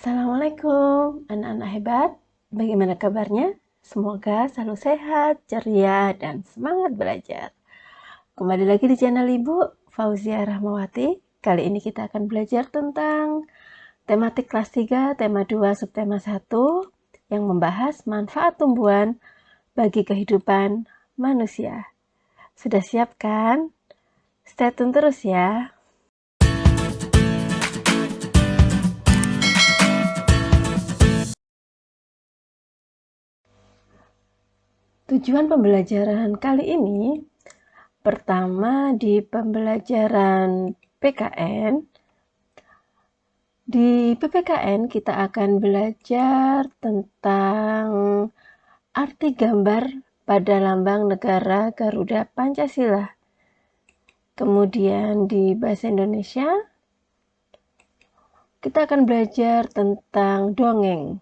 Assalamualaikum, anak-anak hebat. Bagaimana kabarnya? Semoga selalu sehat, ceria, dan semangat belajar. Kembali lagi di channel Ibu Fauzia Rahmawati. Kali ini kita akan belajar tentang tematik kelas 3, tema 2, subtema 1 yang membahas manfaat tumbuhan bagi kehidupan manusia. Sudah siap kan? Stay tune terus ya. Tujuan pembelajaran kali ini, pertama di pembelajaran PKN. Di PPKN kita akan belajar tentang arti gambar pada lambang negara Garuda Pancasila. Kemudian di bahasa Indonesia kita akan belajar tentang dongeng.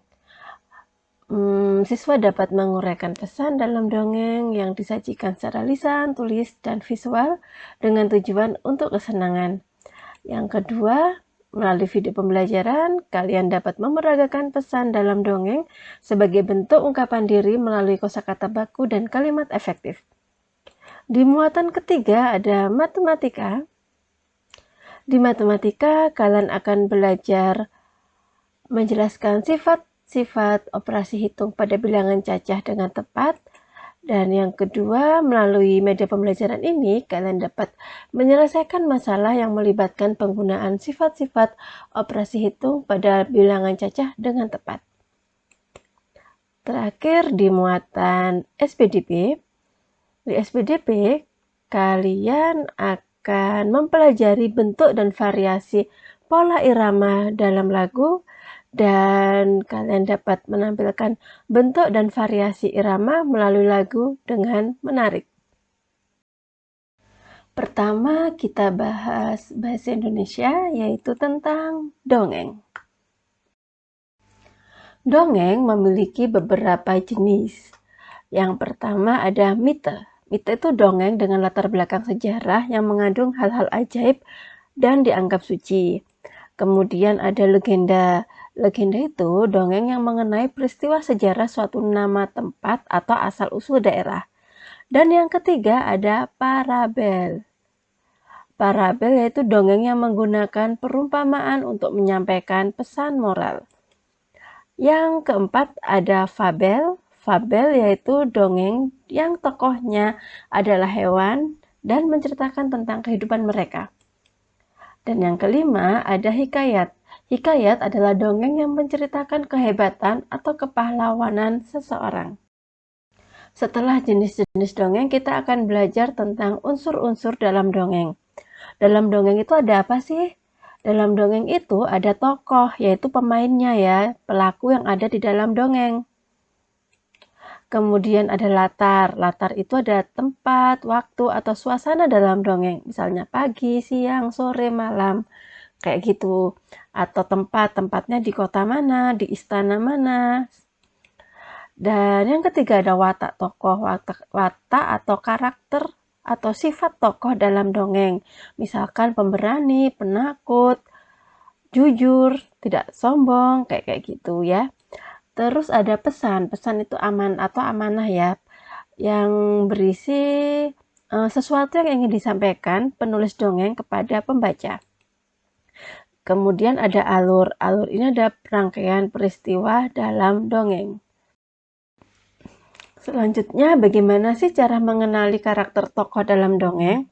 Siswa dapat menguraikan pesan dalam dongeng yang disajikan secara lisan, tulis, dan visual dengan tujuan untuk kesenangan. Yang kedua, melalui video pembelajaran, kalian dapat memeragakan pesan dalam dongeng sebagai bentuk ungkapan diri melalui kosakata baku dan kalimat efektif. Di muatan ketiga ada matematika. Di matematika, kalian akan belajar menjelaskan sifat operasi hitung pada bilangan cacah dengan tepat. Dan yang kedua, melalui media pembelajaran ini, kalian dapat menyelesaikan masalah yang melibatkan penggunaan sifat-sifat operasi hitung pada bilangan cacah dengan tepat. Terakhir, di muatan SPDP. Di SPDP, kalian akan mempelajari bentuk dan variasi pola irama dalam lagu, dan kalian dapat menampilkan bentuk dan variasi irama melalui lagu dengan menarik. Pertama, kita bahas bahasa Indonesia, yaitu tentang dongeng. Dongeng memiliki beberapa jenis. Yang pertama ada mite. Mite itu dongeng dengan latar belakang sejarah yang mengandung hal-hal ajaib dan dianggap suci. Kemudian ada legenda. Legenda itu dongeng yang mengenai peristiwa sejarah suatu nama tempat atau asal-usul daerah. Dan yang ketiga ada parabel. Parabel yaitu dongeng yang menggunakan perumpamaan untuk menyampaikan pesan moral. Yang keempat ada fabel. Fabel yaitu dongeng yang tokohnya adalah hewan dan menceritakan tentang kehidupan mereka. Dan yang kelima ada hikayat. Hikayat adalah dongeng yang menceritakan kehebatan atau kepahlawanan seseorang. Setelah jenis-jenis dongeng, kita akan belajar tentang unsur-unsur dalam dongeng. Dalam dongeng itu ada apa sih? Dalam dongeng itu ada tokoh, yaitu pemainnya ya, pelaku yang ada di dalam dongeng. Kemudian ada latar. Latar itu ada tempat, waktu, atau suasana dalam dongeng. Misalnya pagi, siang, sore, malam. Kayak gitu. Atau tempatnya di kota mana, di istana mana. Dan yang ketiga ada watak tokoh. Watak atau karakter atau sifat tokoh dalam dongeng. Misalkan pemberani, penakut, jujur, tidak sombong, kayak gitu ya. Terus ada pesan. Pesan itu aman atau amanah ya. Yang berisi sesuatu yang ingin disampaikan penulis dongeng kepada pembaca. Kemudian ada alur. Alur ini ada rangkaian peristiwa dalam dongeng. Selanjutnya, bagaimana sih cara mengenali karakter tokoh dalam dongeng?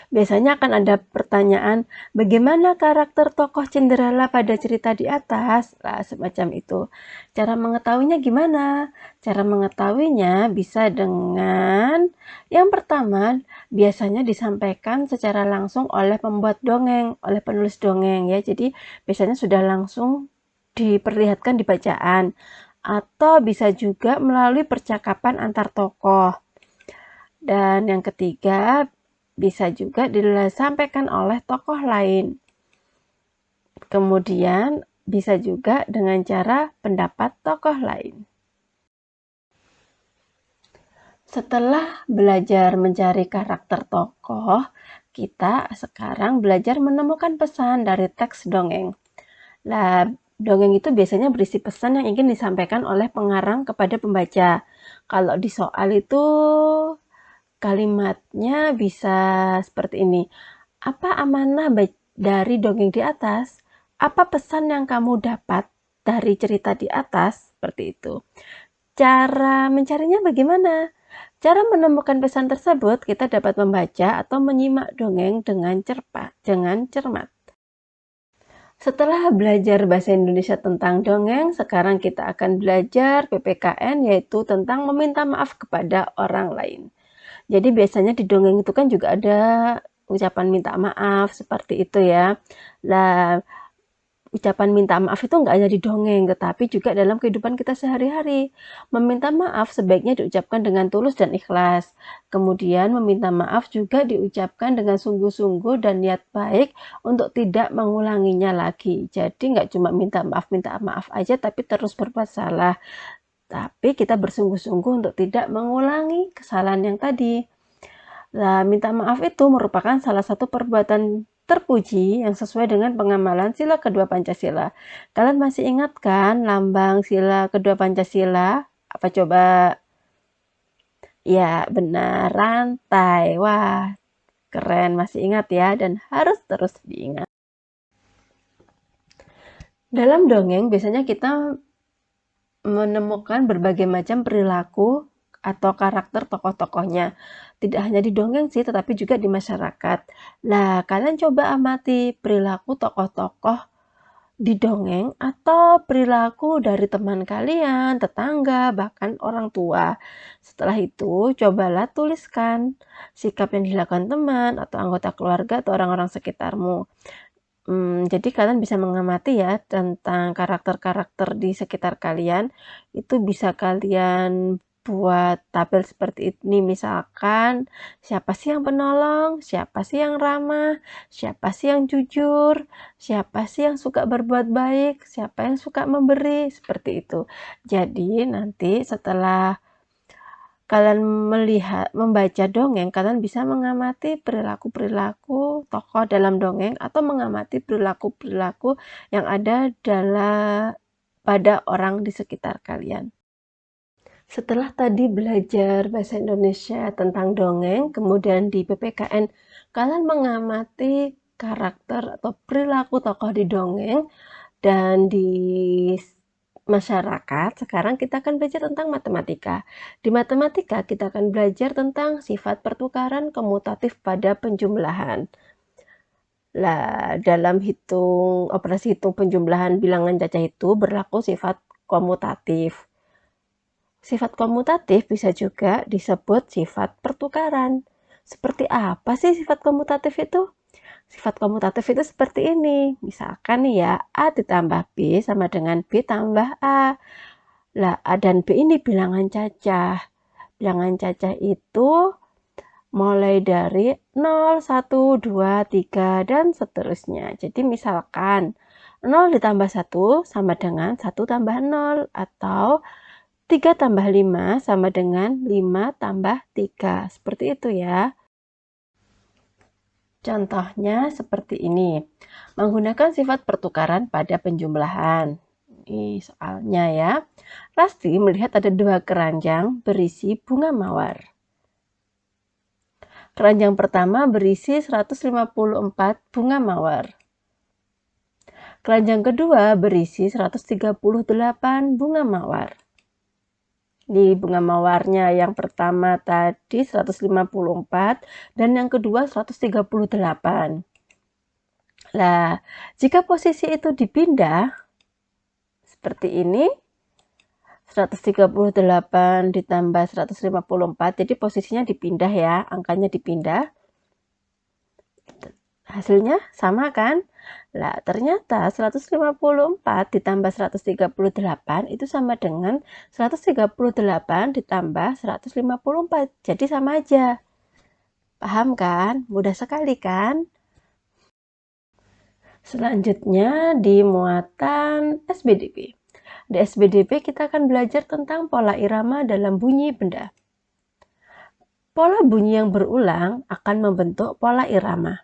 Biasanya akan ada pertanyaan, bagaimana karakter tokoh Cinderella pada cerita di atas? Nah, semacam itu. Cara mengetahuinya gimana? Cara mengetahuinya bisa dengan yang pertama, biasanya disampaikan secara langsung oleh pembuat dongeng, oleh penulis dongeng ya. Jadi biasanya sudah langsung diperlihatkan di bacaan. Atau bisa juga melalui percakapan antar tokoh. Dan yang ketiga, bisa juga disampaikan oleh tokoh lain. Kemudian bisa juga dengan cara pendapat tokoh lain. Setelah belajar mencari karakter tokoh, kita sekarang belajar menemukan pesan dari teks dongeng. Nah, Dongeng itu biasanya berisi pesan yang ingin disampaikan oleh pengarang kepada pembaca. Kalau di soal itu kalimatnya bisa seperti ini. Apa amanah dari dongeng di atas? Apa pesan yang kamu dapat dari cerita di atas? Seperti itu. Cara mencarinya bagaimana? Cara menemukan pesan tersebut, kita dapat membaca atau menyimak dongeng dengan cermat. Setelah belajar bahasa Indonesia tentang dongeng, sekarang kita akan belajar PPKN, yaitu tentang meminta maaf kepada orang lain. Jadi biasanya di dongeng itu kan juga ada ucapan minta maaf seperti itu ya. Nah, ucapan minta maaf itu nggak hanya di dongeng, tetapi juga dalam kehidupan kita sehari-hari. Meminta maaf sebaiknya diucapkan dengan tulus dan ikhlas. Kemudian meminta maaf juga diucapkan dengan sungguh-sungguh dan niat baik untuk tidak mengulanginya lagi. Jadi nggak cuma minta maaf aja, tapi terus berbuat salah. Tapi kita bersungguh-sungguh untuk tidak mengulangi kesalahan yang tadi. Nah, minta maaf itu merupakan salah satu perbuatan terpuji yang sesuai dengan pengamalan sila kedua Pancasila. Kalian masih ingat kan lambang sila kedua Pancasila? Apa coba? Ya, benar, rantai. Wah, keren, masih ingat ya, dan harus terus diingat. Dalam dongeng, biasanya kita menemukan berbagai macam perilaku atau karakter tokoh-tokohnya. Tidak hanya di dongeng sih, tetapi juga di masyarakat. Nah, kalian coba amati perilaku tokoh-tokoh di dongeng atau perilaku dari teman kalian, tetangga, bahkan orang tua. Setelah itu, cobalah tuliskan sikap yang dilakukan teman atau anggota keluarga atau orang-orang sekitarmu. Jadi kalian bisa mengamati ya tentang karakter-karakter di sekitar kalian. Itu bisa kalian buat tabel seperti ini. Misalkan, siapa sih yang penolong, siapa sih yang ramah, siapa sih yang jujur, siapa sih yang suka berbuat baik, siapa yang suka memberi, seperti itu. Jadi nanti setelah kalian membaca dongeng, kalian bisa mengamati perilaku-perilaku tokoh dalam dongeng atau mengamati perilaku-perilaku yang ada pada orang di sekitar kalian. Setelah tadi belajar bahasa Indonesia tentang dongeng, kemudian di PPKN kalian mengamati karakter atau perilaku tokoh di dongeng, dan di masyarakat, sekarang kita akan belajar tentang matematika. Di matematika, kita akan belajar tentang sifat pertukaran komutatif pada penjumlahan. Lah, dalam operasi hitung penjumlahan bilangan cacah itu berlaku sifat komutatif. Sifat komutatif bisa juga disebut sifat pertukaran. Seperti apa sih sifat komutatif itu? Sifat komutatif itu seperti ini. Misalkan nih ya, A ditambah B sama dengan B tambah A. Lah, A dan B ini bilangan cacah. Bilangan cacah itu mulai dari 0, 1, 2, 3, dan seterusnya. Jadi misalkan 0 ditambah 1 sama dengan 1 tambah 0, atau 3 tambah 5 sama dengan 5 tambah 3. Seperti itu ya. Contohnya seperti ini. Menggunakan sifat pertukaran pada penjumlahan. Ini soalnya ya. Rasti melihat ada 2 keranjang berisi bunga mawar. Keranjang pertama berisi 154 bunga mawar. Keranjang kedua berisi 138 bunga mawar. Di bunga mawarnya yang pertama tadi 154 dan yang kedua 138. Nah, jika posisi itu dipindah seperti ini, 138 ditambah 154, jadi posisinya dipindah ya, angkanya dipindah. Hasilnya sama kan? Nah, ternyata 154 ditambah 138 itu sama dengan 138 ditambah 154. Jadi sama aja. Paham kan? Mudah sekali kan? Selanjutnya di muatan SBDP. Di SBDP kita akan belajar tentang pola irama dalam bunyi benda. Pola bunyi yang berulang akan membentuk pola irama.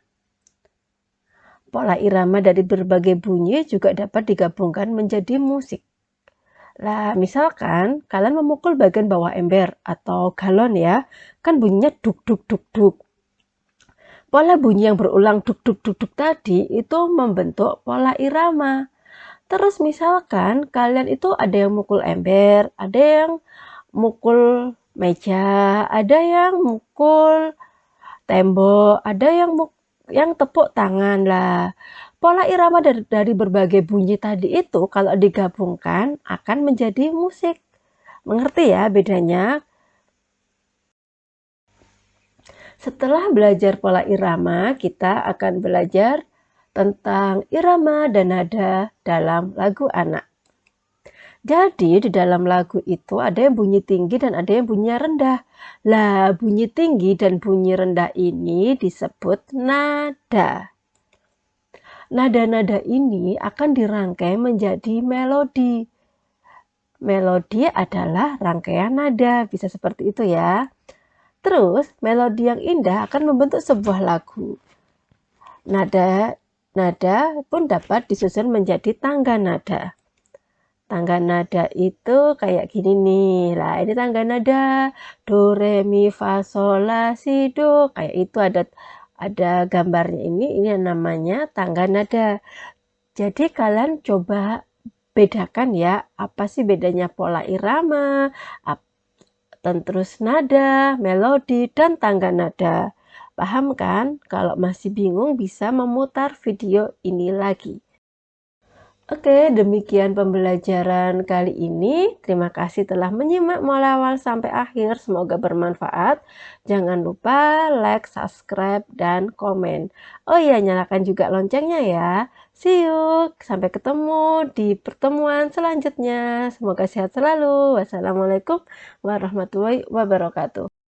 Pola irama dari berbagai bunyi juga dapat digabungkan menjadi musik. Lah, misalkan kalian memukul bagian bawah ember atau galon ya, kan bunyinya duk duk duk duk. Pola bunyi yang berulang duk duk duk duk tadi itu membentuk pola irama. Terus misalkan kalian itu ada yang mukul ember, ada yang mukul meja, ada yang mukul tembok, ada yang tepuk tangan lah. Pola irama dari berbagai bunyi tadi itu kalau digabungkan akan menjadi musik. Mengerti ya bedanya? Setelah belajar pola irama, kita akan belajar tentang irama dan nada dalam lagu anak. Jadi di dalam lagu itu ada yang bunyi tinggi dan ada yang bunyinya rendah. Lah, bunyi tinggi dan bunyi rendah ini disebut nada. Nada-nada ini akan dirangkai menjadi melodi. Melodi adalah rangkaian nada, bisa seperti itu ya. Terus, melodi yang indah akan membentuk sebuah lagu. Nada pun dapat disusun menjadi tangga nada. Tangga nada itu kayak gini nih. Lah, ini tangga nada do re mi fa sol la si do. Kayak itu ada gambarnya ini namanya tangga nada. Jadi kalian coba bedakan ya, apa sih bedanya pola irama, dan terus nada, melodi, dan tangga nada. Paham kan? Kalau masih bingung bisa memutar video ini lagi. Oke, demikian pembelajaran kali ini. Terima kasih telah menyimak mulai awal sampai akhir. Semoga bermanfaat. Jangan lupa like, subscribe, dan komen. Oh iya, nyalakan juga loncengnya ya. See you. Sampai ketemu di pertemuan selanjutnya. Semoga sehat selalu. Wassalamualaikum warahmatullahi wabarakatuh.